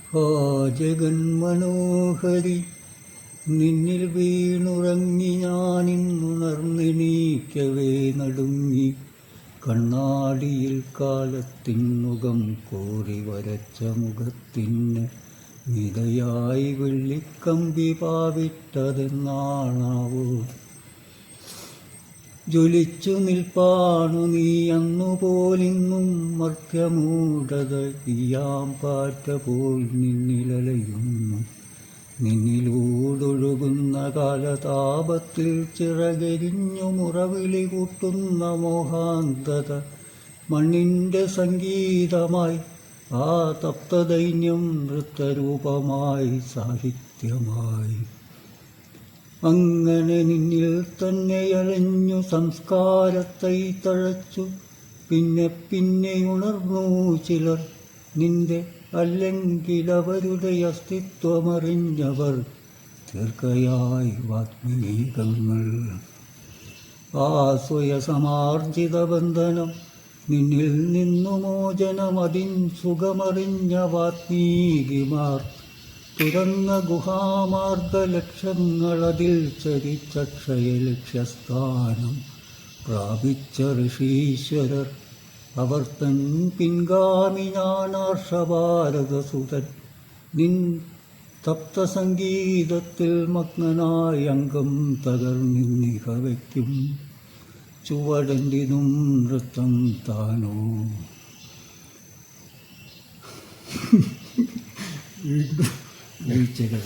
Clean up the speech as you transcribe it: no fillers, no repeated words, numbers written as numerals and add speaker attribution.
Speaker 1: ഹാ ജഗന്മനോഹരി, നിന്നിൽ വീണുറങ്ങി ഞാനിന്നുണർന്നെണീക്കവേ നടുങ്ങി. കണ്ണാടിയിൽ കാലത്തിൻ മുഖം കോറി വരച്ച മുഖത്തിന് നിരയായി വെള്ളിക്കമ്പി പാവിട്ടതെന്നാണാവോ. ജ്വലിച്ചു നിൽപ്പാണു നീ അന്നുപോലിന്നും മർത്യമൂഢത ഈയാം പാറ്റ പോൽ നിന്നിലലയുന്നു. നിന്നിലൂടൊഴുകുന്ന കാലതാപത്തിൽ ചിറകരിഞ്ഞു മുറവിളി കൂട്ടുന്ന മോഹാന്തത മണ്ണിൻ്റെ സംഗീതമായി, ആ തപ്തദൈന്യം നൃത്തരൂപമായി, സാഹിത്യമായി. അങ്ങനെ നിന്നിൽ തന്നെ അലഞ്ഞു സംസ്കാരത്തൈ തഴച്ചു. പിന്നെ പിന്നെ ഉണർന്നു ചിലർ, നിന്റെ അല്ലെങ്കിലവരുടെ അസ്തിത്വമറിഞ്ഞവർ. തീർക്കയായി വാത്മീകങ്ങൾ. ആ സ്വയസമാർജിത ബന്ധനം, നിന്നിൽ നിന്നു മോചനം, അതിൻ സുഖമറിഞ്ഞ വാത്മീകിമാർ. തുറന്ന ഗുഹാമാർഗലക്ഷങ്ങളതിൽ ചരിച്ചക്ഷയ ലക്ഷ്യസ്ഥാനം പ്രാപിച്ച ഋഷീശ്വരർ. അവർ തൻ പിൻഗാമി ഞാനാർഷഭാരതസുതൻ. നിൻ തപ്തസംഗീതത്തിൽ മഗ്നനായ അംഗം തകർന്നിന്നിഹ വയ്ക്കും. ചുവടന്തിനും നൃത്തം താനോ. വീഴ്ചകൾ.